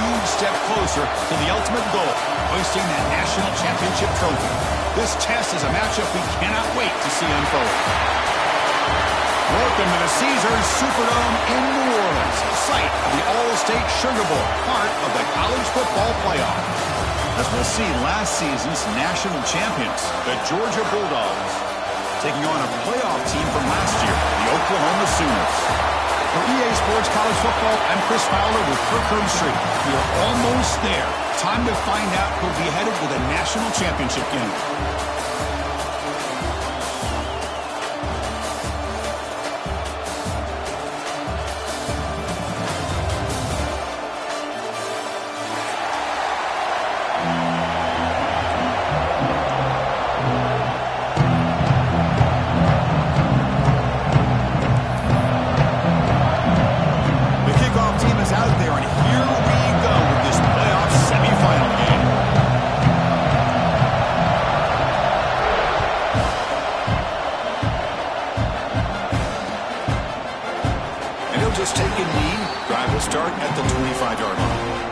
huge step closer to the ultimate goal, hoisting that national championship trophy. This test is a matchup we cannot wait to see unfold. Welcome to the Caesars Superdome in New Orleans, site of the All-State Sugar Bowl, part of the college football playoff. As we'll see, last season's national champions, the Georgia Bulldogs, taking on a playoff team from last year, the Oklahoma Sooners. For EA Sports College Football, I'm Chris Fowler with Kirkland Street. We are almost there. Time to find out who'll be headed to the national championship game. Just take a knee. Drive will start at the 25-yard line.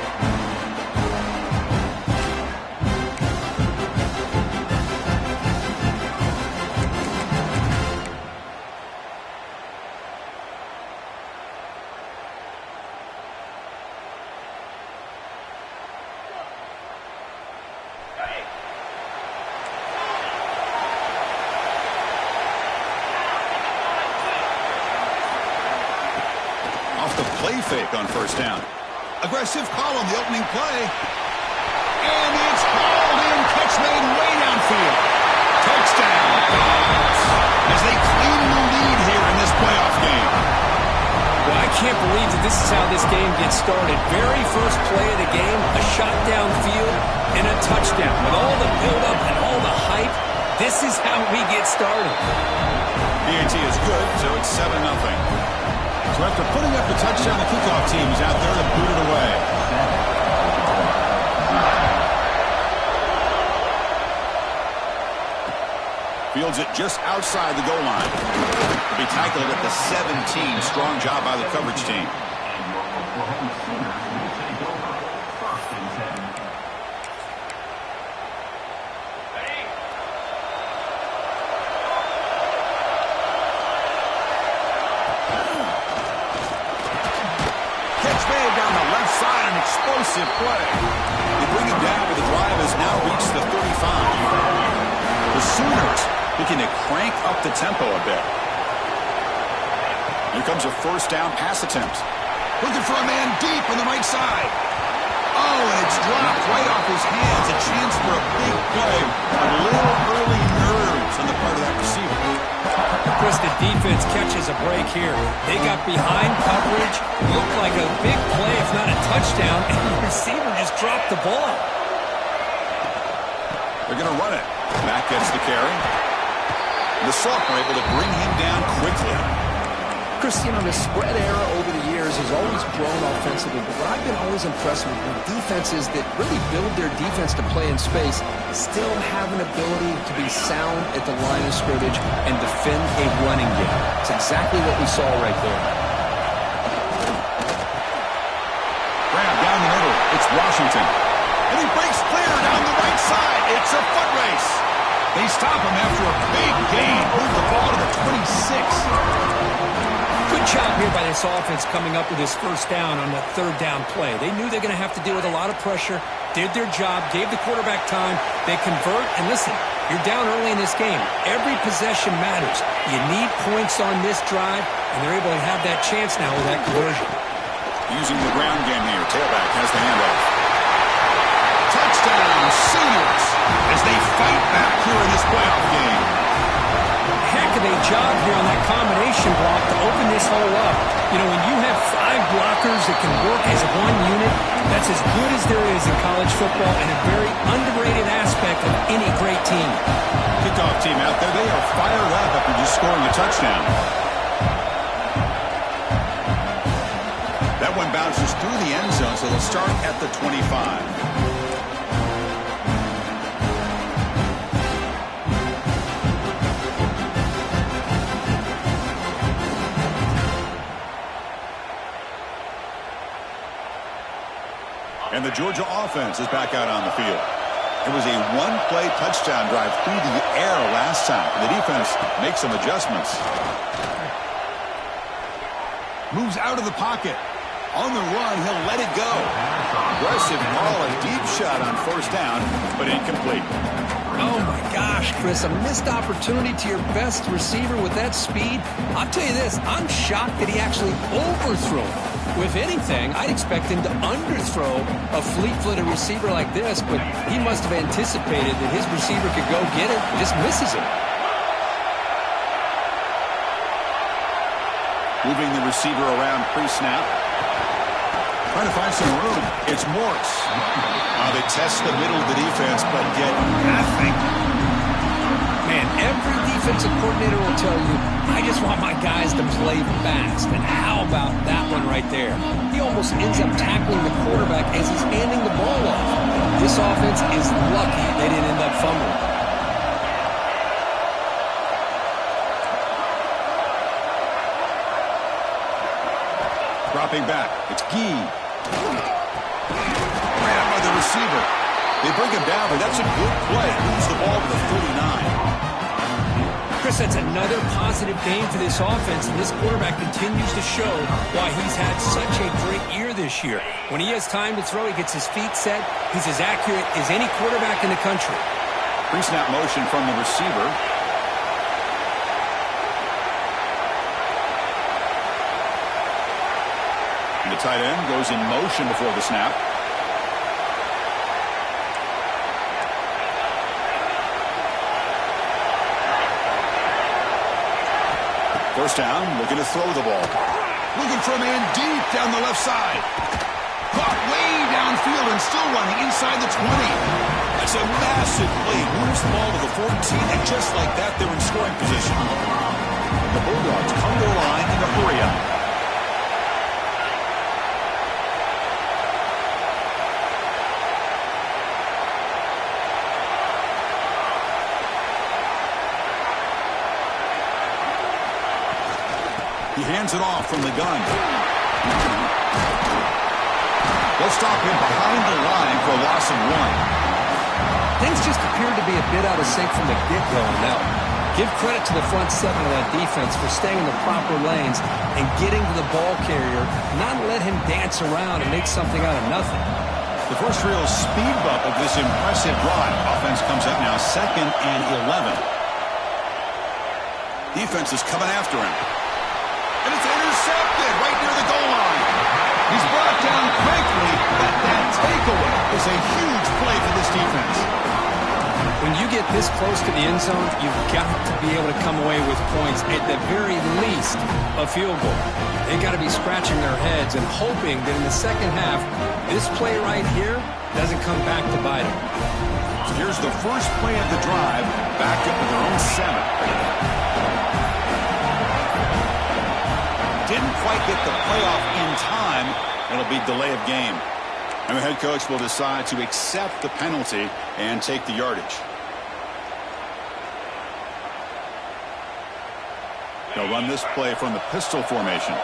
Play fake on first down. Aggressive call on the opening play. And it's hauled in. Catch made way downfield. Touchdown. As they claim the lead here in this playoff game. Well, I can't believe that this is how this game gets started. Very first play of the game, a shot downfield and a touchdown. With all the build-up and all the hype, this is how we get started. PAT is good, so it's 7-0. So after putting up the touchdown, the kickoff team is out there to boot it away. Fields it just outside the goal line. Will be tackled at the 17. Strong job by the coverage team. Explosive play. They bring him down, but the drive has now reached the 35. The Sooners looking to crank up the tempo a bit. Here comes a first down pass attempt. Looking for a man deep on the right side. Oh, and it's dropped right off his hands. A chance for a big play. A little early nerves on the part of that receiver. Chris, the defense catches a break here. They got behind coverage. Looked like a big play, if not a touchdown, and the receiver just dropped the ball. They're going to run it. Mack gets the carry. The sophomore able to bring him down quickly. Chris, you know, the spread era over the years has always grown offensively, but what I've been always impressed with defenses that really build their defense to play in space still have an ability to be sound at the line of scrimmage and defend a running game. It's exactly what we saw right there. Grab down the middle. It's Washington. And he breaks clear down the right side. It's a foot race. They stop him after a big gain. Move the ball to the 26. Good job here by this offense coming up with his first down on that third down play. They knew they're going to have to deal with a lot of pressure, did their job, gave the quarterback time. They convert, and listen, you're down early in this game. Every possession matters. You need points on this drive, and they're able to have that chance now with that conversion. Using the ground game here. Tailback has the handoff. Touchdown, Sooners, as they fight back here in this playoff game. Heck of a job here on that combination block to open this hole up. You know, when you have 5 blockers that can work as one unit, that's as good as there is in college football and a very underrated aspect of any great team. Kickoff team out there, they are fired up after just scoring a touchdown. That one bounces through the end zone, so they'll start at the 25. And the Georgia offense is back out on the field. It was a one-play touchdown drive through the air last time. The defense makes some adjustments. Moves out of the pocket. On the run, he'll let it go. Aggressive call, a deep shot on first down, but incomplete. Oh, my gosh, Chris, a missed opportunity to your best receiver with that speed. I'll tell you this, I'm shocked that he actually overthrew him. If anything, I'd expect him to underthrow a fleet-footed receiver like this, but he must have anticipated that his receiver could go get it and just misses it. Moving the receiver around pre-snap. Trying to find some room. It's Morse. They test the middle of the defense, but get nothing. Man, every defensive coordinator will tell you, I just want my guys to play fast. And how about that one right there? He almost ends up tackling the quarterback as he's handing the ball off. This offense is lucky they didn't end up fumbling. Dropping back. It's Gee. Ran by the receiver. They bring him down, but that's a good play. Moves the ball to the 39. Chris, that's another positive game for this offense, and this quarterback continues to show why he's had such a great year this year. When he has time to throw, he gets his feet set. He's as accurate as any quarterback in the country. Pre-snap motion from the receiver. The tight end goes in motion before the snap. First down, looking to throw the ball. Looking for a man deep down the left side. Caught way downfield and still running inside the 20. That's a massive play. Moves the ball to the 14, and just like that, they're in scoring position. The Bulldogs come to the line in a hurry up. He hands it off from the gun. They'll stop him behind the line for a loss of 1. Things just appeared to be a bit out of sync from the get-go on that one. Give credit to the front seven of that defense for staying in the proper lanes and getting to the ball carrier, not let him dance around and make something out of nothing. The first real speed bump of this impressive drive. Offense comes up now 2nd and 11. Defense is coming after him. And it's intercepted right near the goal line. He's brought down quickly, but that takeaway is a huge play for this defense. When you get this close to the end zone, you've got to be able to come away with points, at the very least, a field goal. They've got to be scratching their heads and hoping that in the second half, this play right here doesn't come back to bite them. So here's the first play of the drive, backed up to their own 7. Didn't quite get the playoff in time. It'll be delay of game. And the head coach will decide to accept the penalty and take the yardage. They'll run this play from the pistol formation.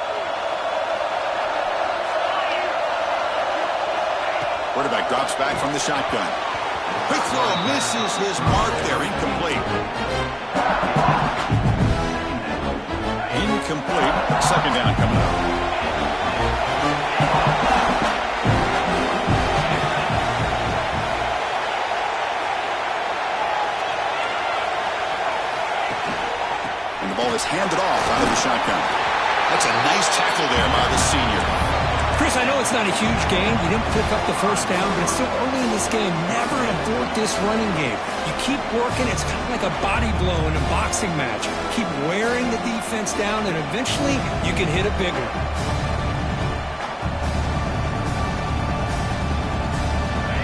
Quarterback drops back from the shotgun. Quick throw misses his mark there. Incomplete. Incomplete. 2nd down coming up. And the ball is handed off out of the shotgun. That's a nice tackle there by the senior. Chris, I know it's not a huge game. You didn't pick up the first down, but it's still early in this game. Never abort this running game. You keep working. It's kind of like a body blow in a boxing match. Keep wearing the defense down, and eventually you can hit a big one.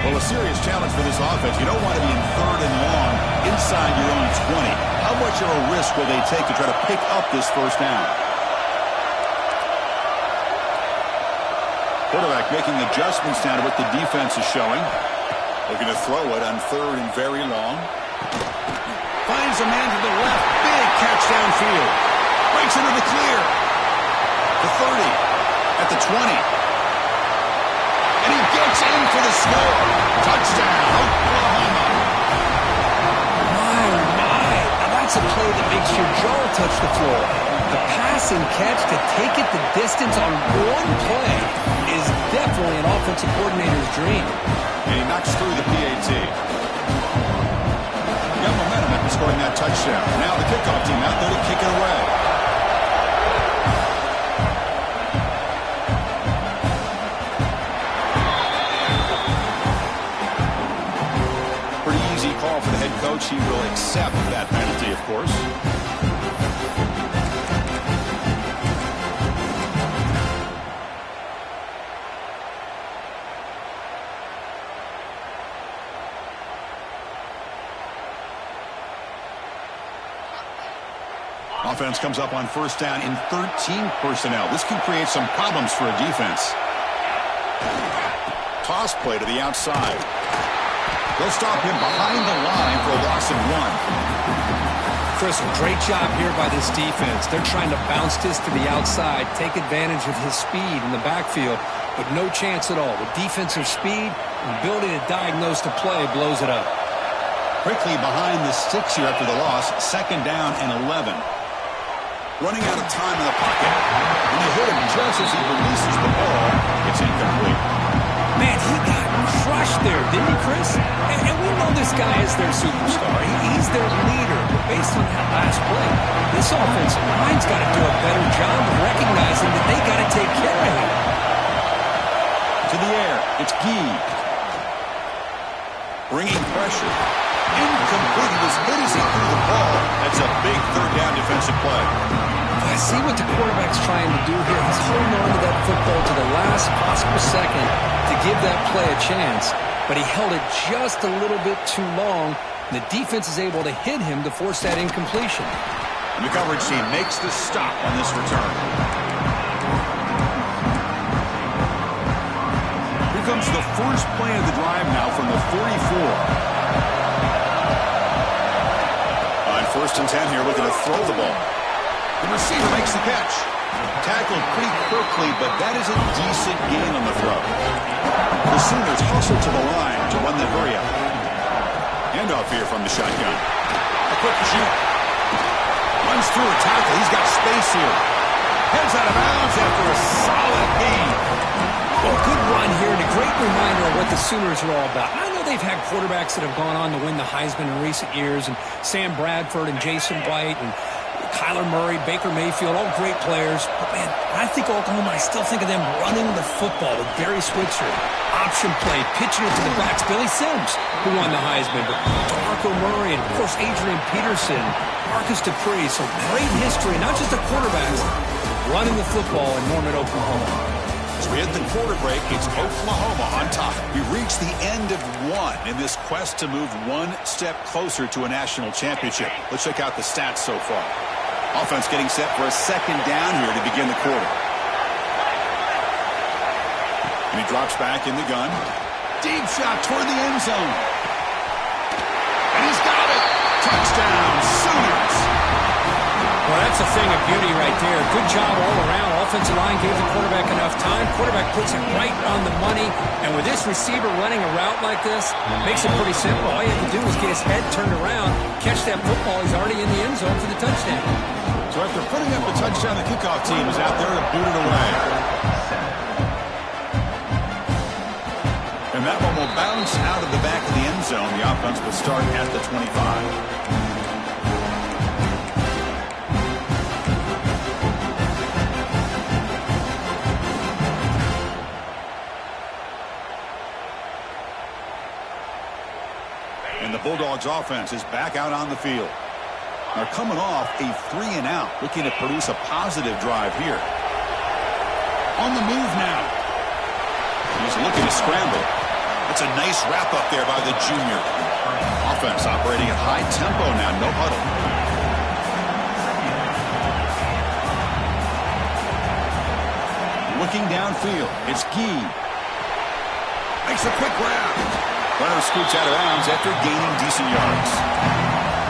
Well, a serious challenge for this offense. You don't want to be in 3rd and long inside your own 20. How much of a risk will they take to try to pick up this first down? Quarterback making adjustments down to what the defense is showing. Looking to throw it on 3rd and very long. Finds a man to the left. Big catch downfield. Breaks into the clear. The 30. At the 20. And he gets Gets in for the score. Touchdown, Oklahoma. My. Now that's a play that makes your jaw touch the floor. The pass and catch to take it the distance on one play is definitely an offensive coordinator's dream. And he knocks through the PAT. Got momentum after scoring that touchdown. Now the kickoff team out there to kick it away. Pretty easy call for the head coach. He will accept that penalty, of course. Offense comes up on first down in 13 personnel. This can create some problems for a defense. Toss play to the outside. They'll stop him behind the line for a loss of 1. Chris, great job here by this defense. They're trying to bounce this to the outside, take advantage of his speed in the backfield, but no chance at all. The defensive speed and ability to diagnose the play blows it up. Quickly behind the sticks here after the loss. Second down and 11. Running out of time in the pocket. And they hit him just as he releases the ball. It's incomplete. Man, he got crushed there, didn't he, Chris? And we know this guy is their superstar. He's their leader. But based on that last play, this offensive line's got to do a better job of recognizing that they got to take care of him. To the air. It's Gee. Bringing pressure. Incomplete. He was hit as he threw the ball. That's a big third down defensive play. I see what the quarterback's trying to do here. He's holding on to that football to the last possible second to give that play a chance. But he held it just a little bit too long. And the defense is able to hit him to force that incompletion. And the coverage team makes the stop on this return. Here comes the first play of the drive now from the 44. First and 10 here, looking to throw the ball. The receiver makes the catch. Tackled pretty quickly, but that is a decent gain on the throw. The Sooners hustle to the line to run the hurry up. Handoff here from the shotgun. A quick shoot. Runs through a tackle. He's got space here. Heads out of bounds after a solid gain. Well, good run here and a great reminder of what the Sooners are all about. I know they've had quarterbacks that have gone on to win the Heisman in recent years, and Sam Bradford and Jason White and Kyler Murray, Baker Mayfield, all great players. But, man, I think Oklahoma, I still think of them running the football with Barry Switzer. Option play, pitching it to the backs. Billy Sims, who won the Heisman, but DeMarco Murray, and, of course, Adrian Peterson, Marcus Dupree. So great history, not just the quarterbacks, running the football in Norman, Oklahoma. As we hit the quarter break, it's Oklahoma on top. We reach the end of one in this quest to move one step closer to a national championship. Let's check out the stats so far. Offense getting set for a second down here to begin the quarter. And he drops back in the gun. Deep shot toward the end zone. And he's got it. Touchdown, Sooners. Well, that's a thing of beauty right there. Good job all around. Offensive line gave the quarterback enough time. Quarterback puts it right on the money. And with this receiver running a route like this, makes it pretty simple. All you have to do is get his head turned around, catch that football. He's already in the end zone for the touchdown. So after putting up the touchdown, the kickoff team is out there to boot it away. And that one will bounce out of the back of the end zone. The offense will start at the 25. And the Bulldogs offense is back out on the field. They're coming off a 3-and-out, looking to produce a positive drive here. On the move now. He's looking to scramble. That's a nice wrap up there by the junior. Offense operating at high tempo now, no huddle. Looking downfield, it's Gee. Makes a quick grab. Runner scoots out of bounds after gaining decent yards.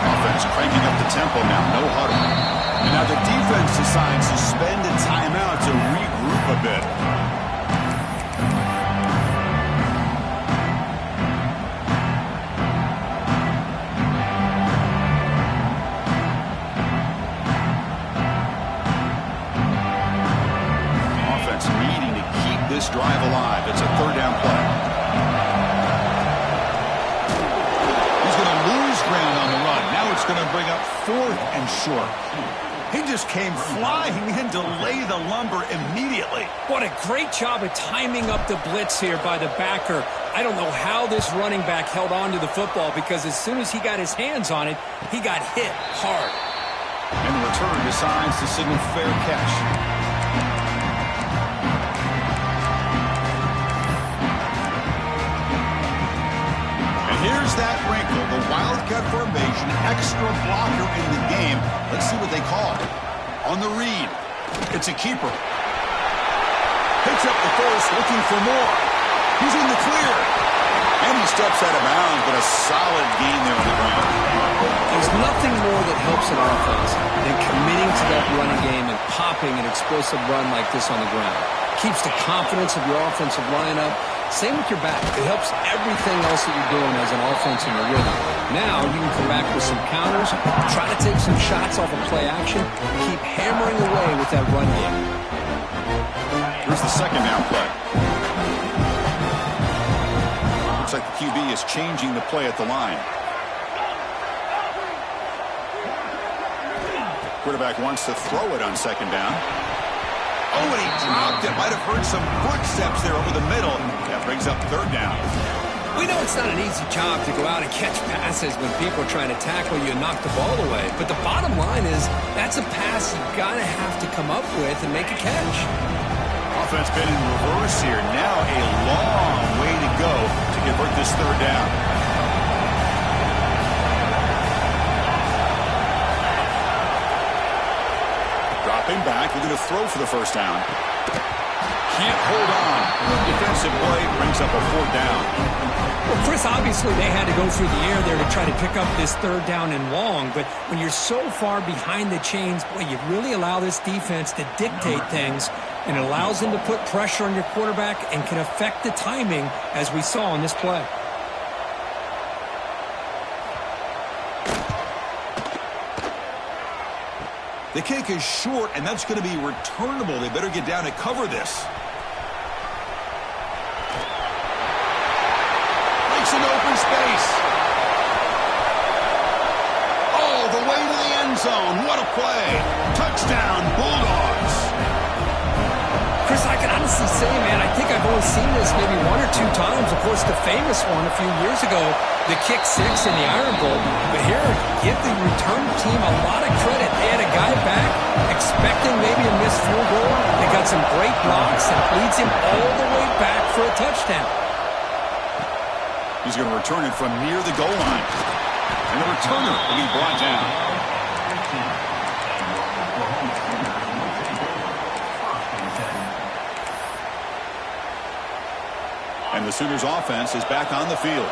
Offense cranking up the tempo now, no huddle. And now the defense decides to spend a timeout to regroup a bit. this drive alive. It's a third down play. He's going to lose ground on the run. Now it's going to bring up 4th and short. He just came flying in to lay the lumber immediately. What a great job of timing up the blitz here by the backer. I don't know how this running back held on to the football, because as soon as he got his hands on it, he got hit hard. And the return decides to signal fair catch. Here's that wrinkle, the Wildcat formation, extra blocker in the game. Let's see what they call. On the read, it's a keeper. Picks up the first, looking for more. He's in the clear. And he steps out of bounds, but a solid gain there on the ground. There's nothing more that helps an offense than committing to that running game and popping an explosive run like this on the ground. Keeps the confidence of your offensive lineup. Same with your back. It helps everything else that you're doing as an offense in the rhythm. Now you can come back with some counters, try to take some shots off of play action, and keep hammering away with that run game. Here's the second down play. Looks like the QB is changing the play at the line. Quarterback wants to throw it on second down. Oh, and he dropped it. Might have heard some footsteps there over the middle. That brings up third down. We know it's not an easy job to go out and catch passes when people are trying to tackle you and knock the ball away. But the bottom line is that's a pass you've got to have to come up with and make a catch. Offense been in reverse here. Now a long way to go to convert this third down. Dropping back, we're going to throw for the first down. Can't hold on. Good defensive play brings up a fourth down. Well, Chris, obviously they had to go through the air there to try to pick up this third down and long, but when you're so far behind the chains, boy, you really allow this defense to dictate things, and it allows them to put pressure on your quarterback and can affect the timing, as we saw on this play. The kick is short, and that's going to be returnable. They better get down and cover this. Breaks into open space. All the way to the end zone. What a play. Touchdown, Bulldogs. Chris, I can honestly say, man, I think I've only seen this maybe 1 or 2 times. Of course, the famous one a few years ago, the kick 6 in the Iron Bowl. But here, give the return team a lot of credit. They had a guy back expecting maybe a missed field goal. They got some great blocks and leads him all the way back for a touchdown. He's going to return it from near the goal line. And the returner will be brought down. And the Sooners offense is back on the field.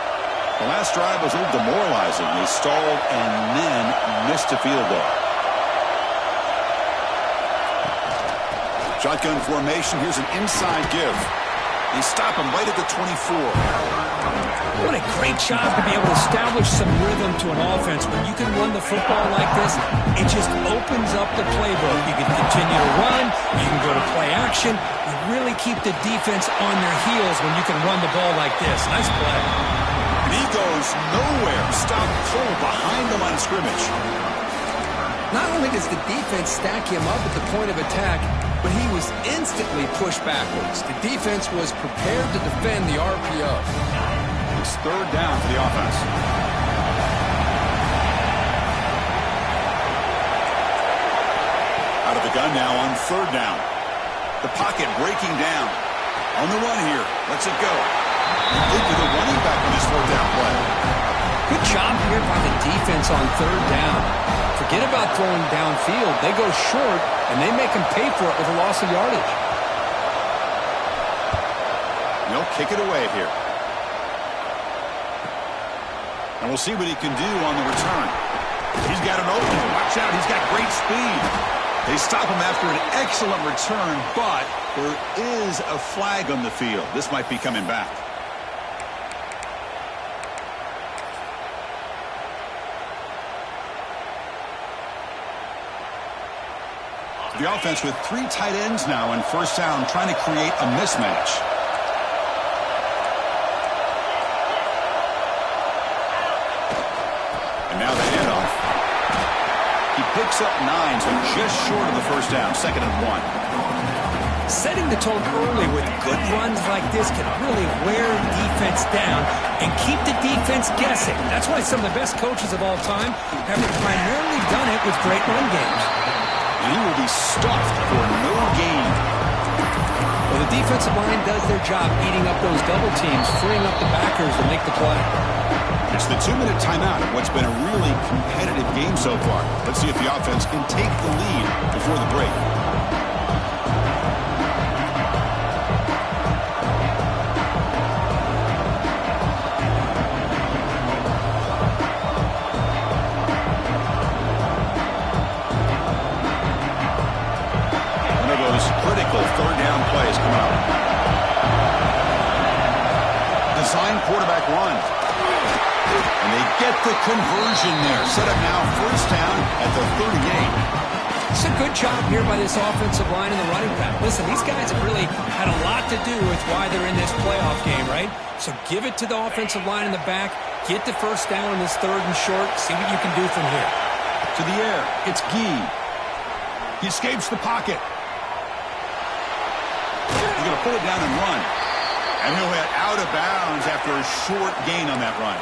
The last drive was a little demoralizing. They stalled and then missed a field goal. Shotgun formation. Here's an inside give. They stop him right at the 24. What a great job to be able to establish some rhythm to an offense. When you can run the football like this, it just opens up the playbook. You can continue to run. You can go to play action. You really keep the defense on their heels when you can run the ball like this. Nice play. And he goes nowhere. Stop cold behind the line of scrimmage. Not only does the defense stack him up at the point of attack, but he was instantly pushed backwards. The defense was prepared to defend the RPO. It's third down for the offense. Out of the gun now on third down. The pocket breaking down. On the run here. Lets it go. Complete to the running back on this fourth down play. Good job here by the defense on third down. Forget about throwing downfield. They go short, and they make them pay for it with a loss of yardage. They'll kick it away here. And we'll see what he can do on the return. He's got an opening. Watch out. He's got great speed. They stop him after an excellent return, but there is a flag on the field. This might be coming back. The offense with 3 tight ends now in first down, trying to create a mismatch. And now the handoff. He picks up 9, so just short of the first down, 2nd and 1. Setting the tone early with good runs like this can really wear defense down and keep the defense guessing. That's why some of the best coaches of all time have primarily done it with great run games. And he will be stuffed for no gain. Well, the defensive line does their job eating up those double teams, freeing up the backers to make the play. It's the 2-minute timeout of what's been a really competitive game so far. Let's see if the offense can take the lead before the break. Critical 3rd down plays come out. Design quarterback run. And they get the conversion there. Set up now 1st down at the 38. It's a good job here by this offensive line and the running back. Listen, these guys have really had a lot to do with why they're in this playoff game, right? So give it to the offensive line in the back. Get the 1st down in this 3rd and short. See what you can do from here. To the air. It's Gee. He escapes the pocket. He's going to pull it down and run. And he'll head out of bounds after a short gain on that run.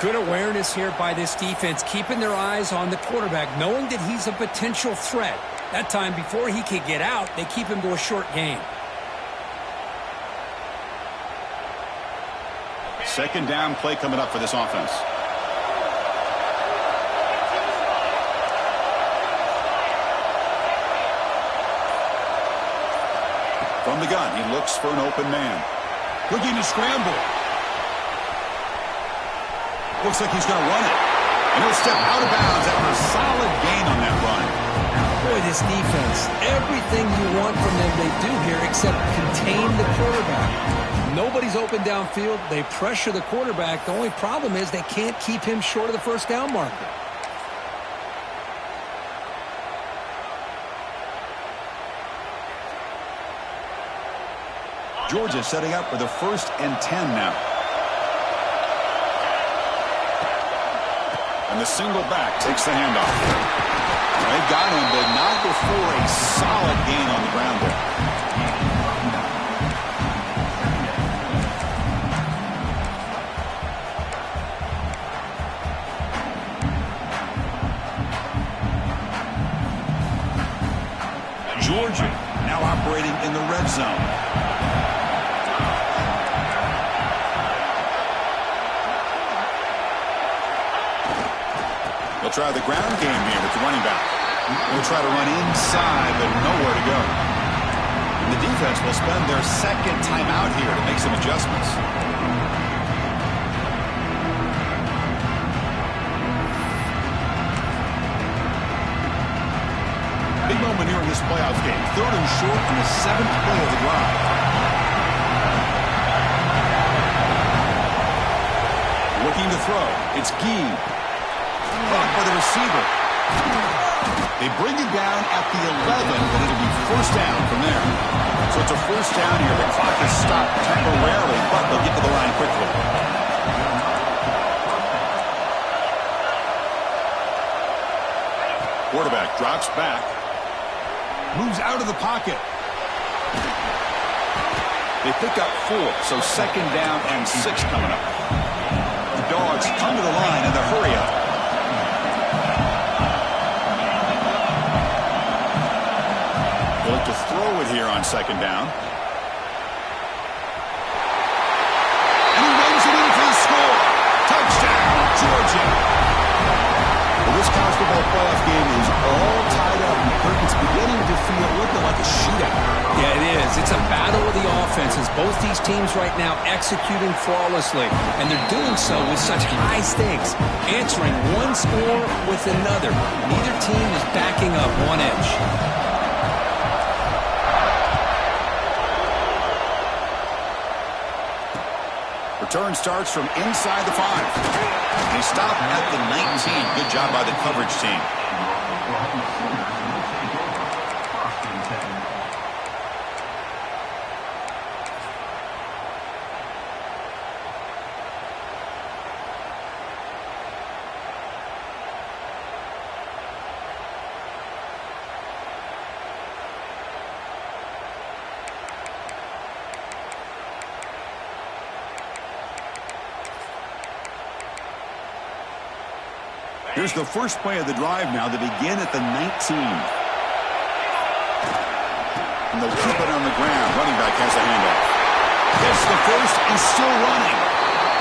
Good awareness here by this defense, keeping their eyes on the quarterback, knowing that he's a potential threat. That time, before he could get out, they keep him to a short gain. 2nd down play coming up for this offense. From the gun, he looks for an open man. Looking to scramble. Looks like he's going to run it. And he'll step out of bounds after a solid gain on that run. Boy, this defense, everything you want from them they do here except contain the quarterback. Nobody's open downfield. They pressure the quarterback. The only problem is they can't keep him short of the 1st down marker. Georgia setting up for the 1st and 10 now. And the single back takes the handoff. They got him, but not before a solid gain on the ground there. Georgia now operating in the red zone. They'll try the ground game here with the running back. They'll try to run inside, but nowhere to go. And the defense will spend their 2nd timeout here to make some adjustments. Big moment here in this playoff game. 3rd and short on the 7th play of the drive. Looking to throw. It's Gee. Caught by the receiver. They bring him down at the 11, but it'll be 1st down from there. So it's a 1st down here. The clock is stopped temporarily, but they'll get to the line quickly. Quarterback drops back. Moves out of the pocket. They pick up 4, so 2nd down and 6 coming up. The Dogs come to the line in the hurry up. They'll look to throw it here on 2nd down. And he runs it in for the score. Touchdown, Georgia. Well, this college football playoff game is all tied up. It's beginning to feel looking like a shootout. Yeah, it is. It's a battle of the offenses. Both these teams right now executing flawlessly, and they're doing so with such high stakes, answering one score with another. Neither team is backing up one inch. Return starts from inside the 5. They stop at the 19. Good job by the coverage team. Here's the first play of the drive now. They begin at the 19. And they'll keep it on the ground. Running back has a handoff. Gets the first and still running.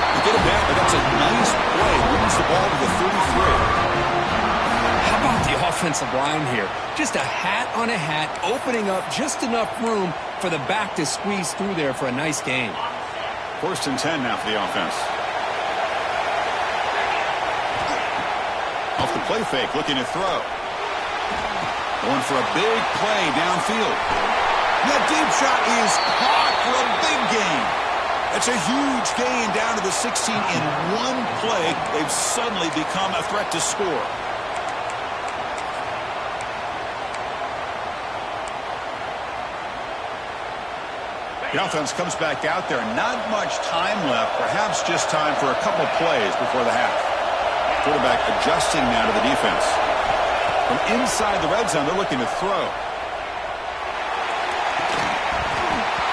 You get it back, but that's a nice play. Moves the ball to the 33. How about the offensive line here? Just a hat on a hat, opening up just enough room for the back to squeeze through there for a nice gain. 1st and 10 now for the offense. Off the play fake, looking to throw. Going for a big play downfield. That deep shot is caught for a big gain. That's a huge gain down to the 16 in one play. They've suddenly become a threat to score. The offense comes back out there. Not much time left. Perhaps just time for a couple plays before the half. Quarterback adjusting now to the defense. From inside the red zone, they're looking to throw.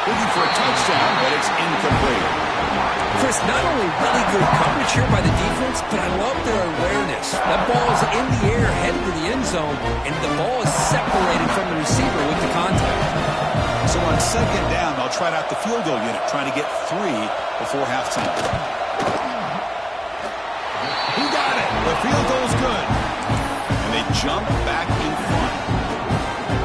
Looking for a touchdown, but it's incomplete. Chris, not only really good coverage here by the defense, but I love their awareness. That ball is in the air, headed to the end zone, and the ball is separated from the receiver with the contact. So on 2nd down, they'll try out the field goal unit, trying to get 3 before halftime. He got it. The field goal's good. And they jump back in front.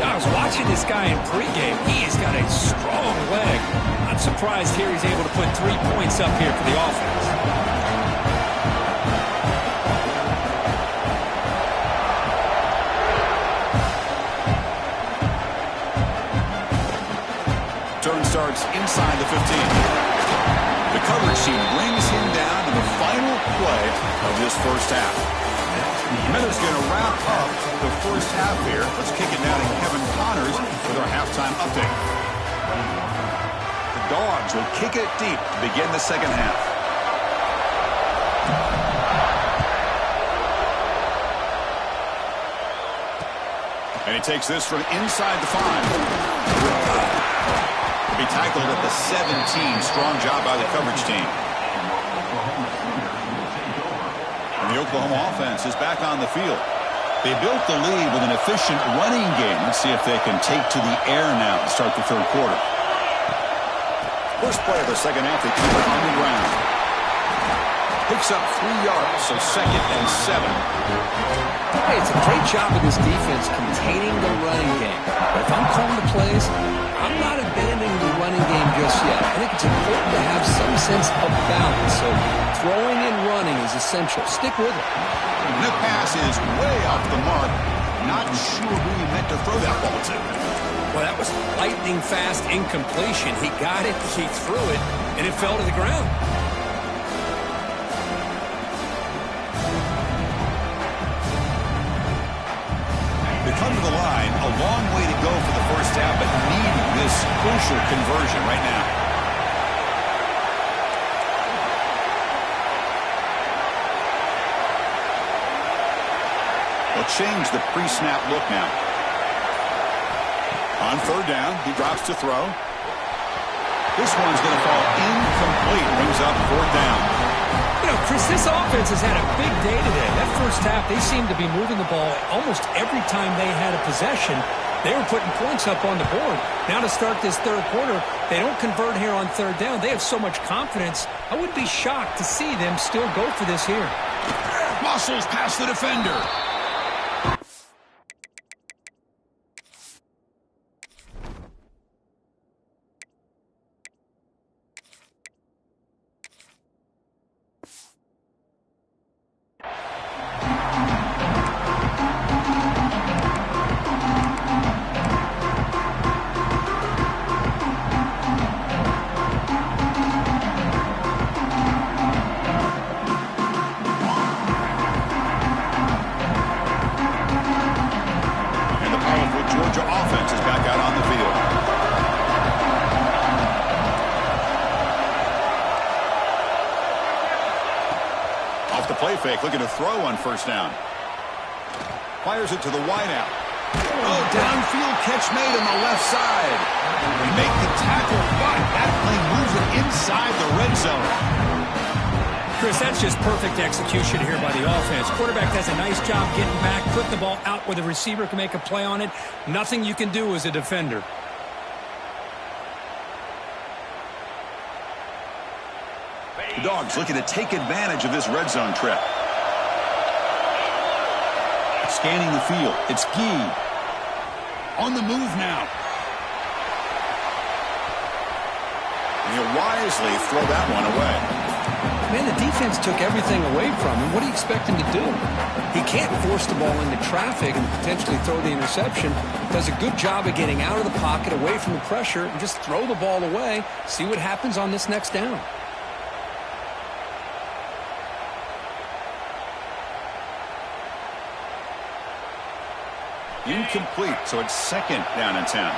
I was watching this guy in pregame. He's got a strong leg. I'm surprised here he's able to put 3 points up here for the offense. Turn starts inside the 15. The coverage team brings him down to the final play of this first half. Miller's going to wrap up the first half here. Let's kick it now to Kevin Connors with our halftime update. The Dogs will kick it deep to begin the second half. And he takes this from inside the 5. Be tackled at the 17. Strong job by the coverage team. And the Oklahoma offense is back on the field. They built the lead with an efficient running game. Let's see if they can take to the air now to start the third quarter. First play of the second half, they keep it on the ground. Picks up 3 yards, so 2nd and 7. Hey, it's a great job of this defense containing the running game. But if I'm calling the plays, I'm not abandoning the running game just yet. I think it's important to have some sense of balance. So throwing and running is essential. Stick with it. And that pass is way off the mark. Not sure who he meant to throw that ball to. Well, that was lightning fast incompletion. He got it, he threw it, and it fell to the ground. They come to the line, a long way to go for the first half, but needing this crucial conversion right now. They'll change the pre-snap look now. On 3rd down, he drops to throw. This one's going to fall incomplete. Brings up 4th down. You know, Chris, this offense has had a big day today. That first half, they seemed to be moving the ball almost every time they had a possession. They were putting points up on the board. Now to start this third quarter, they don't convert here on 3rd down. They have so much confidence. I would be shocked to see them still go for this here. Muscles past the defender. Fake, looking to throw on 1st down. Fires it to the wideout. Oh, downfield catch made on the left side. We make the tackle, but that play moves it inside the red zone. Chris, that's just perfect execution here by the offense. Quarterback does a nice job getting back, putting the ball out where the receiver can make a play on it. Nothing you can do as a defender. The Dogs looking to take advantage of this red zone trip. Scanning the field. It's Gee. On the move now. And he'll wisely throw that one away. Man, the defense took everything away from him. What do you expect him to do? He can't force the ball into traffic and potentially throw the interception. Does a good job of getting out of the pocket, away from the pressure, and just throw the ball away. See what happens on this next down. Incomplete, so it's 2nd down and 10.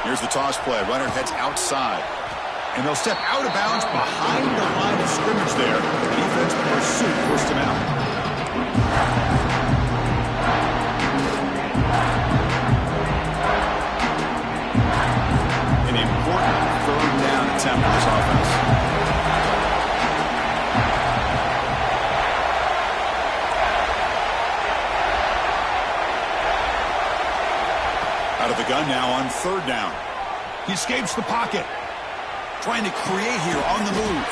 Here's the toss play. Runner heads outside. And they'll step out of bounds behind the line of scrimmage there. Defense pursuit forced him out. An important 3rd down attempt for this offense. Out of the gun now on 3rd down. He escapes the pocket. Trying to create here on the move.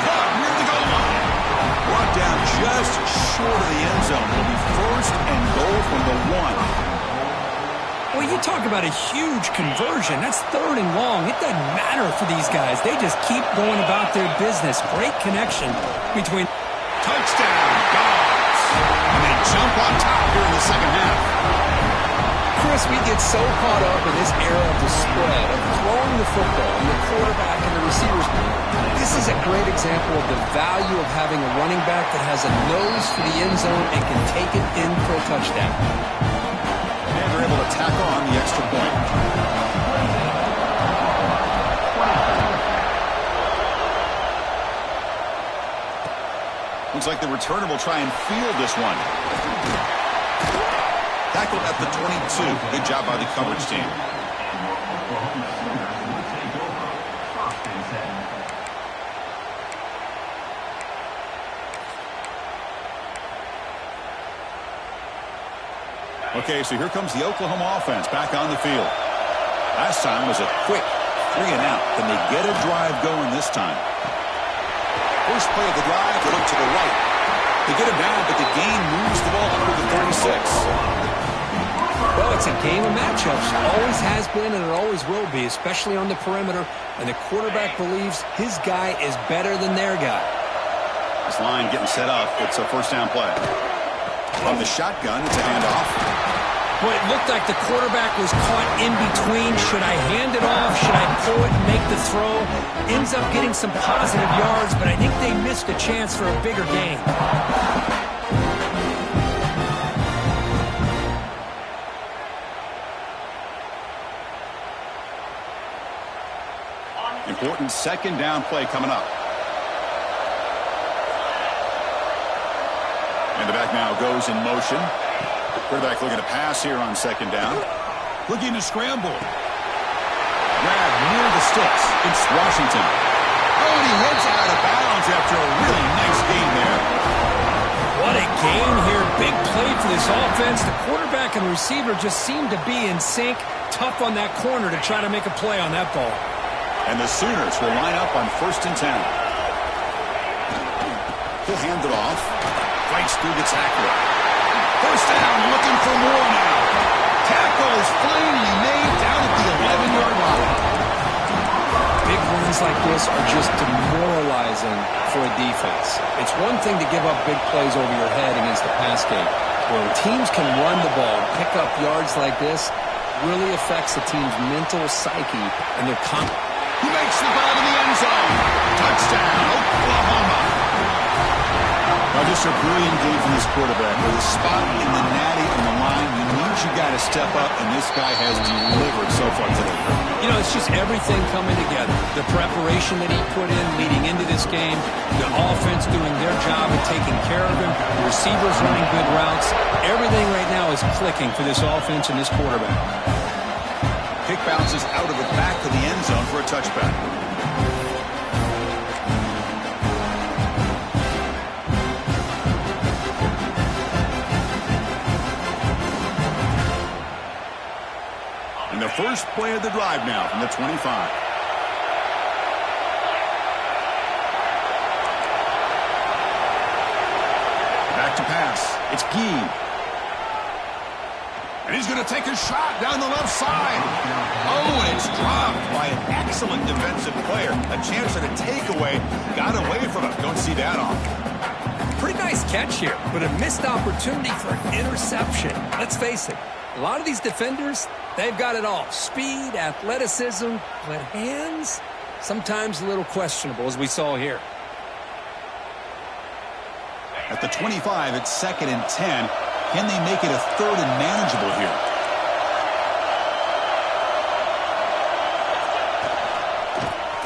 Caught near the goal line. Brought down just short of the end zone. It'll be 1st and goal from the 1. Well, you talk about a huge conversion. That's 3rd and long. It doesn't matter for these guys. They just keep going about their business. Great connection between... Touchdown, Dogs. And they jump on top here in the second half. Chris, we get so caught up in this era of the spread, of throwing the football, and the quarterback and the receivers. This is a great example of the value of having a running back that has a nose for the end zone and can take it in for a touchdown. And they're able to tack on the extra point. Looks like the returner will try and field this one. Tackled at the 22. Good job by the coverage team. Okay, so here comes the Oklahoma offense back on the field. Last time was a quick 3 and out. Can they get a drive going this time? First play of the drive, they look to the right. They get him down, but the gain moves the ball up to the 36. Well, it's a game of matchups. Always has been and it always will be, especially on the perimeter. And the quarterback believes his guy is better than their guy. This line getting set up. It's a 1st down play. From the shotgun, it's a handoff. Boy, it looked like the quarterback was caught in between. Should I hand it off? Should I throw it and make the throw? Ends up getting some positive yards, but I think they missed a chance for a bigger gain. Important 2nd down play coming up. And the back now goes in motion. Quarterback looking to pass here on 2nd down. Looking to scramble. Grab near the sticks. It's Washington. Oh, and he heads out of bounds after a really nice gain there. What a gain here. Big play for this offense. The quarterback and receiver just seem to be in sync. Tough on that corner to try to make a play on that ball. And the Sooners will line up on 1st and 10. He'll hand it off. Fights through the tackler. 1st down, looking for more now. Tackle is finally made down at the 11-yard line. Big runs like this are just demoralizing for a defense. It's one thing to give up big plays over your head against the pass game. When teams can run the ball, pick up yards like this, really affects the team's mental psyche and their confidence. He makes the ball to the end zone. Touchdown, Oklahoma. Now, just a brilliant game from this quarterback. With a spot in the natty on the line, you need your guy to step up, and this guy has delivered so far today. You know, it's just everything coming together. The preparation that he put in leading into this game, the offense doing their job of taking care of him, the receivers running good routes. Everything right now is clicking for this offense and this quarterback. Kick bounces out of the back of the end zone for a touchback. And the first play of the drive now from the 25. Back to pass. It's Gee. And he's going to take a shot down the left side. Oh, and it's dropped by an excellent defensive player. A chance at a takeaway. Got away from him. Don't see that often. Pretty nice catch here, but a missed opportunity for an interception. Let's face it, a lot of these defenders, they've got it all. Speed, athleticism, but hands, sometimes a little questionable, as we saw here. At the 25, it's 2nd and 10. Can they make it a 3rd and manageable here?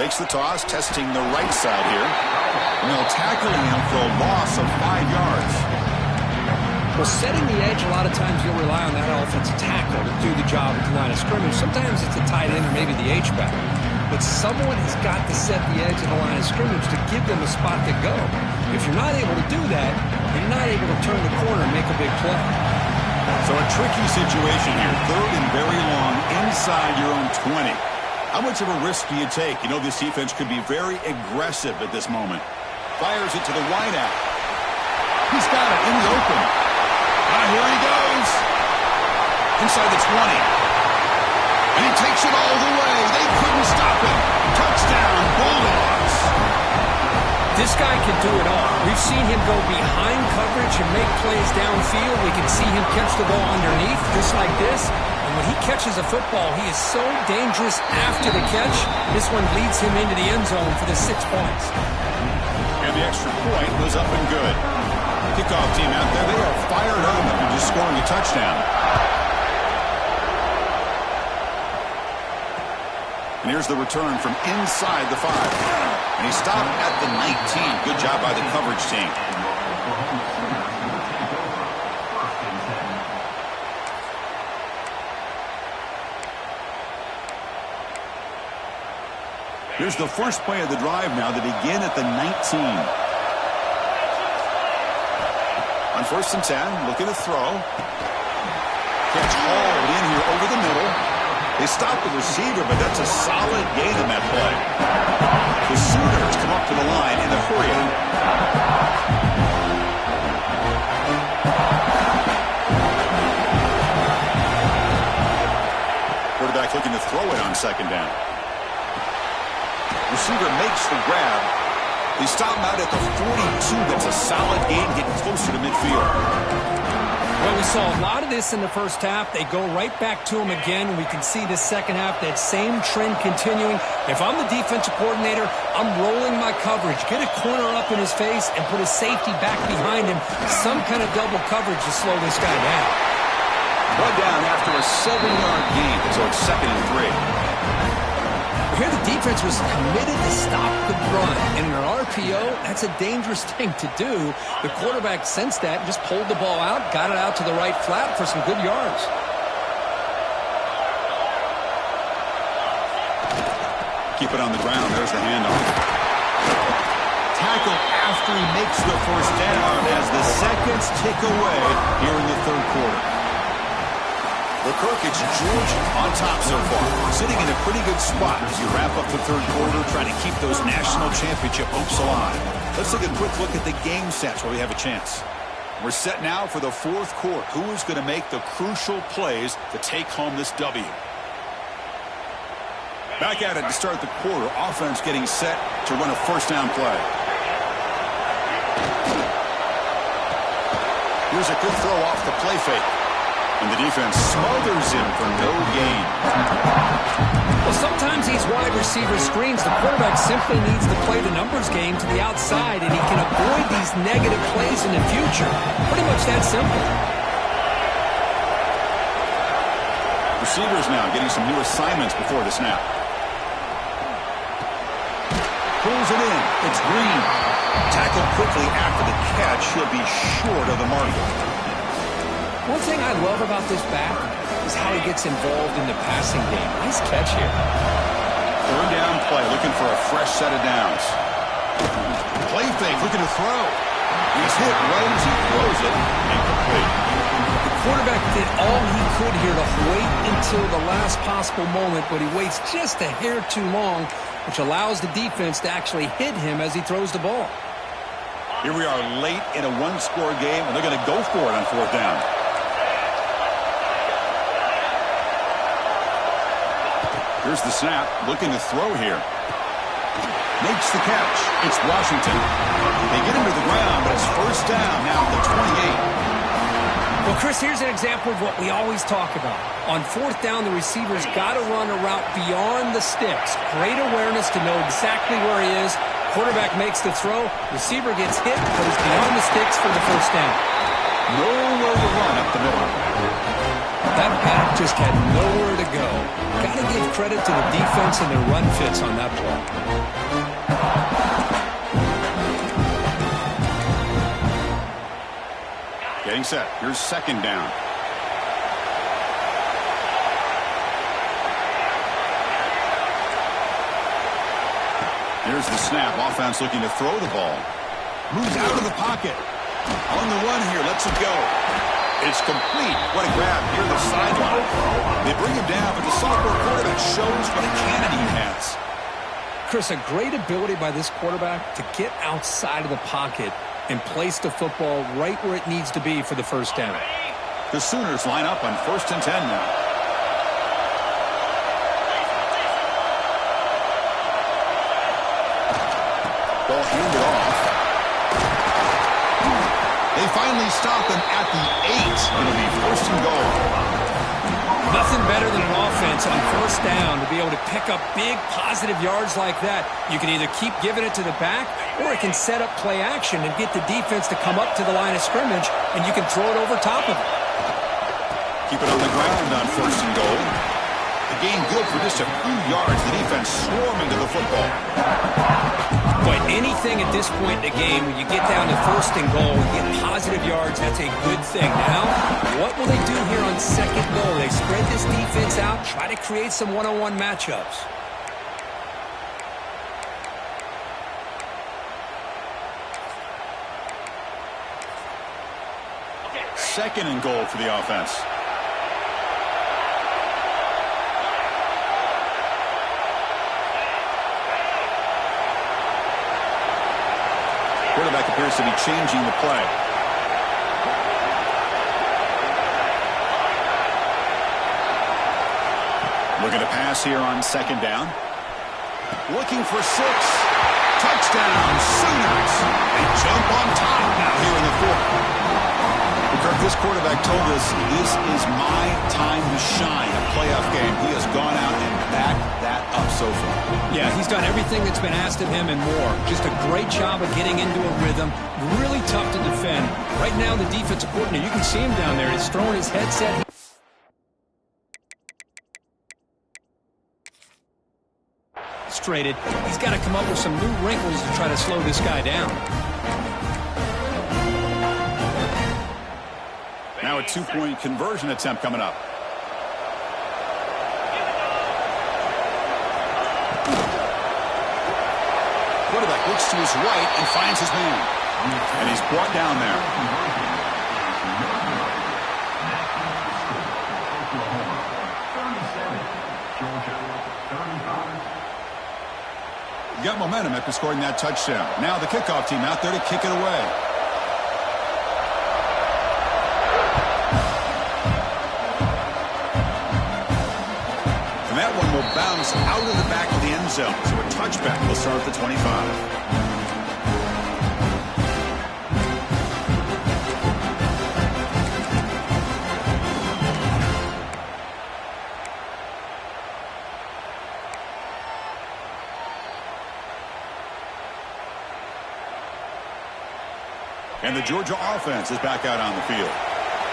Takes the toss, testing the right side here. And they'll tackle him for a loss of 5 yards. Well, setting the edge, a lot of times you'll rely on that offensive tackle to do the job at the line of scrimmage. Sometimes it's a tight end or maybe the H-back. But someone has got to set the edge of the line of scrimmage to give them a spot to go. If you're not able to do that, you're not able to turn the corner and make a big play. So a tricky situation here. 3rd and very long inside your own 20. How much of a risk do you take? You know this defense could be very aggressive at this moment. Fires it to the wideout. He's got it in the open. Here he goes. Inside the 20. And he takes it all the way. They couldn't stop him. Touchdown, Bulldogs. This guy can do it all. We've seen him go behind coverage and make plays downfield. We can see him catch the ball underneath, just like this. And when he catches a football, he is so dangerous after the catch. This one leads him into the end zone for the 6 points. And the extra point was up and good. Kickoff team out there, they are fired up after just scoring a touchdown. And here's the return from inside the 5. And he stopped at the 19. Good job by the coverage team. Here's the first play of the drive now to begin at the 19. On 1st and 10, looking to throw. Catch hauled in here over the middle. They stopped the receiver, but that's a solid gain in that play. The Sooners come up to the line in the hurry-up. Quarterback looking to throw it on 2nd down. Receiver makes the grab. They stop him out at the 42. That's a solid gain, getting closer to midfield. Well, we saw a lot of this in the first half. They go right back to him again. We can see the second half, that same trend continuing. If I'm the defensive coordinator, I'm rolling my coverage. Get a corner up in his face and put a safety back behind him. Some kind of double coverage to slow this guy down. Brought down after a 7-yard gain, so it's 2nd and 3. Here the defense was committed to stop the run. And in an RPO, that's a dangerous thing to do. The quarterback sensed that and just pulled the ball out, got it out to the right flat for some good yards. Keep it on the ground. There's the handoff. Tackle after he makes the first down as the seconds tick away here in the 3rd quarter. It's Georgia on top so far, sitting in a pretty good spot as you wrap up the 3rd quarter, trying to keep those national championship hopes alive. Let's take a quick look at the game stats while we have a chance. We're set now for the 4th quarter. Who is going to make the crucial plays to take home this W? Back at it to start the quarter. Offense getting set to run a 1st down play. Here's a good throw off the play fake. And the defense smothers him for no gain. Well, sometimes these wide receiver screens, the quarterback simply needs to play the numbers game to the outside, and he can avoid these negative plays in the future. Pretty much that simple. Receivers now getting some new assignments before the snap. Pulls it in. It's Green. Tackled quickly after the catch. He'll be short of the mark. One thing I love about this back is how he gets involved in the passing game. Nice catch here. Third down play, looking for a fresh set of downs. Play fake, looking to throw. He's hit right as he throws it. Incomplete. The quarterback did all he could here to wait until the last possible moment, but he waits just a hair too long, which allows the defense to actually hit him as he throws the ball. Here we are late in a one-score game, and they're going to go for it on fourth down. Here's the snap, looking to throw here. Makes the catch. It's Washington. They get him to the ground, but it's first down now at the 28. Well, Chris, here's an example of what we always talk about. On fourth down, the receiver's got to run a route beyond the sticks. Great awareness to know exactly where he is. Quarterback makes the throw. Receiver gets hit, but is beyond the sticks for the first down. Nowhere to run up the middle. That back just had nowhere to go. Got to give credit to the defense and their run fits on that play. Getting set. Here's second down. Here's the snap. Offense looking to throw the ball. Moves out of the pocket. On the run here. Lets it go. It's complete. What a grab near the sideline. They bring him down, but the sophomore quarterback shows what a cannon he has. Chris, a great ability by this quarterback to get outside of the pocket and place the football right where it needs to be for the first down. The Sooners line up on 1st and 10 now. Ball handed off. They finally stop him at the 8. It'll be 1st and goal. Nothing better than an offense on first down to be able to pick up big positive yards like that. You can either keep giving it to the back, or it can set up play action and get the defense to come up to the line of scrimmage, and you can throw it over top of it. Keep it on the ground on 1st and goal. The game good for just a few yards. The defense swarming to the football. But anything at this point in the game, when you get down to 1st and goal, you get positive yards, that's a good thing. Now, what will they do here on 2nd goal? They spread this defense out, try to create some one-on-one matchups. Second and goal for the offense. Quarterback appears to be changing the play. Looking to pass here on 2nd down. Looking for 6. Touchdown, Sooners. They jump on top now here in the 4th. Kirk, this quarterback told us this is my time to shine, a playoff game. He has gone out and backed that up so far. Yeah, he's done everything that's been asked of him and more. Just a great job of getting into a rhythm. Really tough to defend. Right now, the defensive coordinator, you can see him down there. He's throwing his headset. Frustrated. He's got to come up with some new wrinkles to try to slow this guy down. Now a 2-point conversion attempt coming up. Quarterback looks to his right and finds his man. And he's brought down there. You got momentum after scoring that touchdown. Now the kickoff team out there to kick it away. Bounce out of the back of the end zone. So a touchback will start at the 25. And the Georgia offense is back out on the field.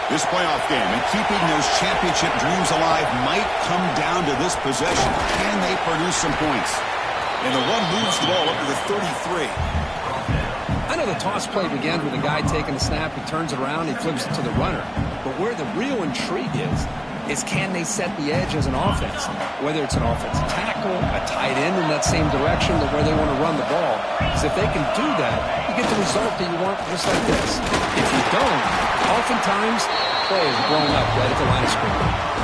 This playoff game and keeping those championship dreams alive might come down to this possession. Can they produce some points? And the run moves the ball up to the 33. I know the toss play begins with a guy taking the snap. He turns it around. He flips it to the runner. But where the real intrigue is, is can they set the edge as an offense? Whether it's an offensive tackle, a tight end in that same direction where they want to run the ball. Because if they can do that, you get the result that you want just like this. If you don't, oftentimes, play is blown up right at the line of scrimmage.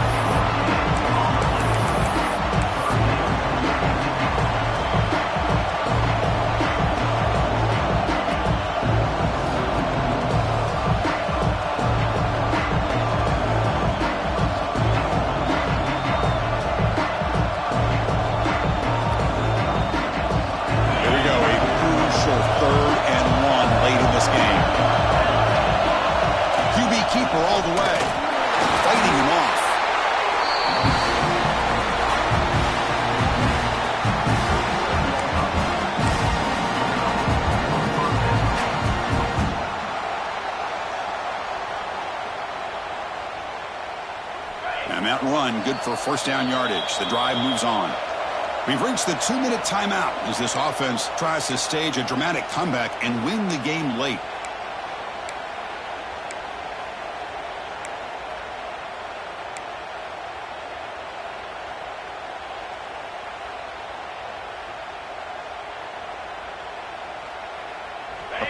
All the way, fighting him off. And that run, good for first down yardage. The drive moves on. We've reached the 2-minute timeout as this offense tries to stage a dramatic comeback and win the game late.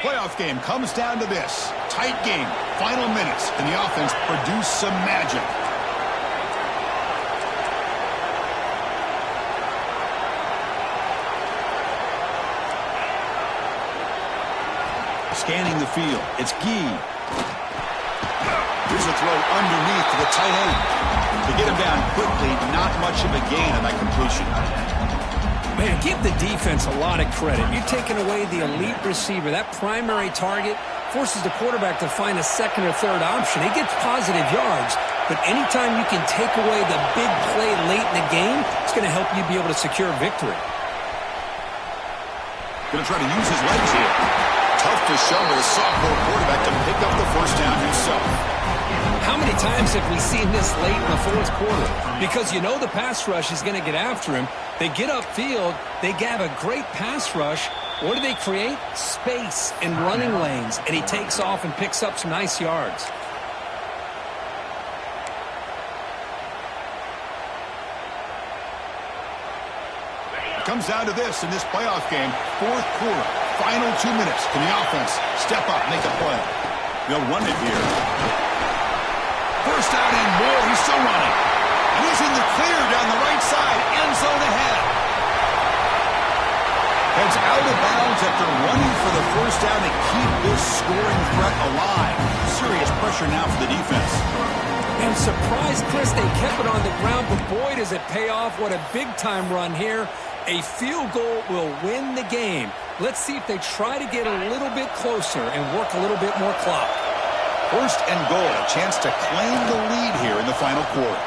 Playoff game comes down to this. Tight game, final minutes, and the offense produced some magic. Scanning the field, it's Gee. Here's a throw underneath to the tight end. To get him down quickly, not much of a gain on that completion. Man, give the defense a lot of credit. You're taking away the elite receiver. That primary target forces the quarterback to find a second or third option. He gets positive yards, but anytime you can take away the big play late in the game, it's going to help you be able to secure victory. Going to try to use his legs here. Tough to show with a sophomore quarterback to pick up the first down himself. How many times have we seen this late in the fourth quarter? Because you know the pass rush is going to get after him. They get upfield. They have a great pass rush. What do they create? Space and running lanes. And he takes off and picks up some nice yards. It comes down to this in this playoff game. Fourth quarter. Final 2 minutes. Can the offense step up, make a play? They'll run it here. First down and more. He's still running. And he's in the clear down the right side. End zone ahead. Heads out of bounds after running for the first down to keep this scoring threat alive. Serious pressure now for the defense. And surprise, Chris, they kept it on the ground, but boy, does it pay off. What a big-time run here. A field goal will win the game. Let's see if they try to get a little bit closer and work a little bit more clock. First and goal, a chance to claim the lead here in the final quarter.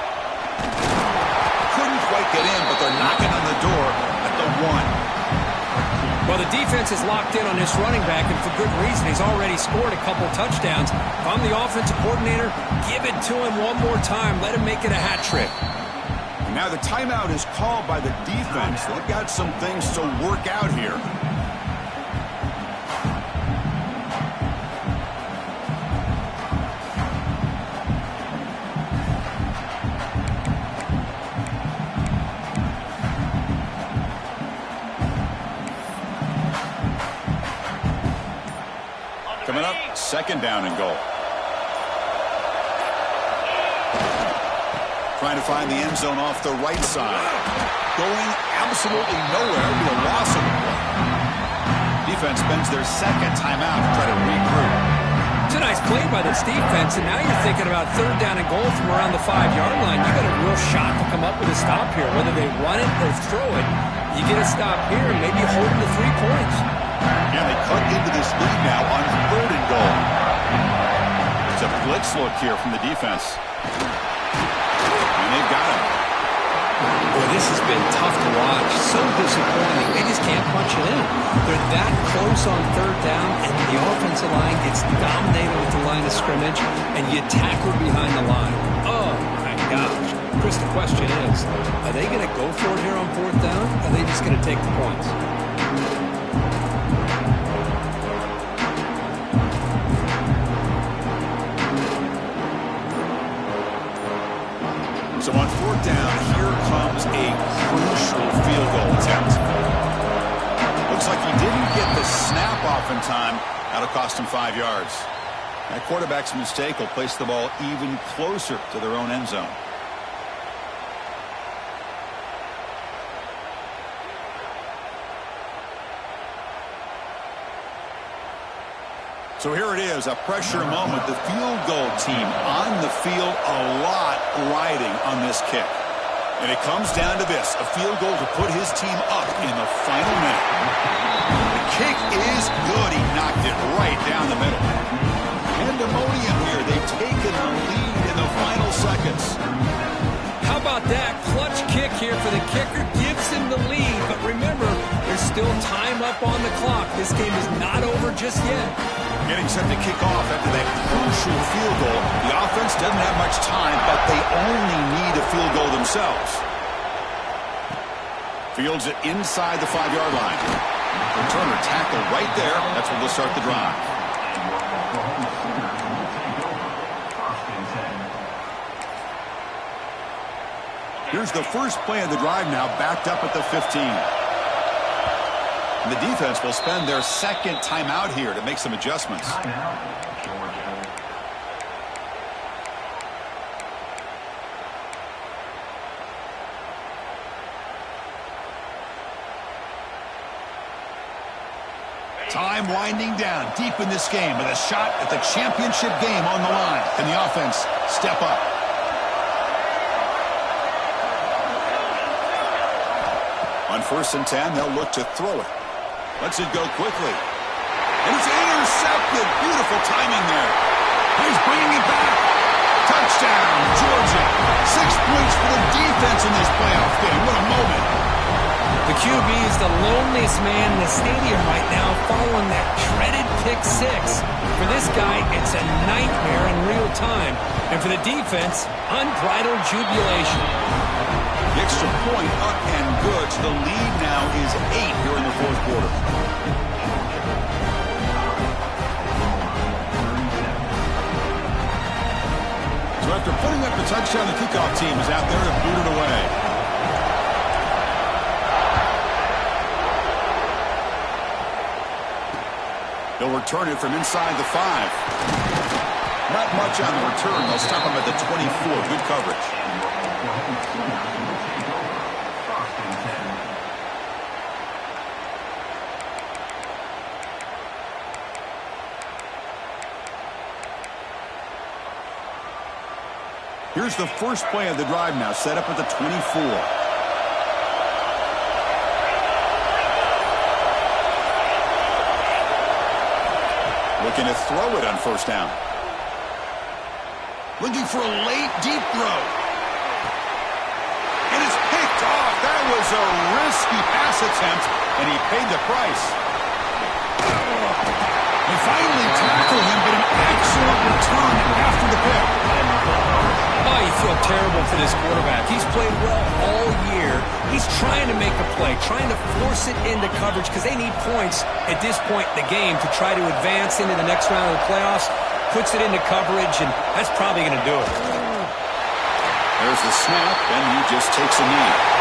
Couldn't quite get in, but they're knocking on the door at the 1. Well, the defense is locked in on this running back, and for good reason. He's already scored a couple touchdowns. If I'm the offensive coordinator, give it to him one more time. Let him make it a hat trick. And now the timeout is called by the defense. They've got some things to work out here. Coming up, second down and goal. Trying to find the end zone off the right side. Going absolutely nowhere to a loss of the play. Defense spends their second timeout to try to regroup. It's a nice play by this defense, and now you're thinking about third down and goal from around the 5-yard line. You got a real shot to come up with a stop here. Whether they run it or throw it, you get a stop here and maybe hold them to 3 points. And they cut into this lead now on third and goal. It's a blitz look here from the defense. And they've got him. Boy, this has been tough to watch. So disappointing. They just can't punch it in. They're that close on third down, and the offensive line gets dominated with the line of scrimmage, and you tackle behind the line. Oh, my gosh. Chris, the question is, are they going to go for it here on fourth down, or are they just going to take the points? down. Here comes a crucial field goal attempt. Looks like he didn't get the snap off in time. That'll cost him 5 yards. That quarterback's mistake will place the ball even closer to their own end zone. So here it is, a pressure moment. The field goal team on the field, a lot riding on this kick. And it comes down to this, a field goal to put his team up in the final minute. The kick is good. He knocked it right down the middle. Pandemonium here. They've taken the lead in the final seconds. How about that? Clutch kick here for the kicker. Gives him the lead. But remember, there's still time up on the clock. This game is not over just yet. Getting set to kick off after that crucial field goal. The offense doesn't have much time, but they only need a field goal themselves. Fields it inside the 5-yard line. Returner tackle right there. That's where they'll start the drive. Here's the first play of the drive now, backed up at the 15. And the defense will spend their second timeout here to make some adjustments. Time winding down deep in this game with a shot at the championship game on the line. Can the offense step up? On 1st and 10, they'll look to throw it. Lets it go quickly. And it's intercepted. Beautiful timing there. He's bringing it back. Touchdown, Georgia. 6 points for the defense in this playoff game. What a moment. The QB is the loneliest man in the stadium right now following that dreaded pick 6. For this guy, it's a nightmare in real time. And for the defense, unbridled jubilation. The extra point up and good. So the lead now is 8 here in the 4th quarter. So after putting up the touchdown, the kickoff team is out there to boot it away. They'll return it from inside the 5. Not much on the return. They'll stop him at the 24. Good coverage. Here's the first play of the drive now, set up at the 24. Looking to throw it on 1st down. Looking for a late, deep throw. And it's picked off. That was a risky pass attempt, and he paid the price. They finally tackle him, but an excellent return after the pick. Oh, you feel terrible for this quarterback. He's played well all year. He's trying to make a play, trying to force it into coverage because they need points at this point in the game to try to advance into the next round of the playoffs. Puts it into coverage, and that's probably going to do it. There's the snap, and he just takes a knee.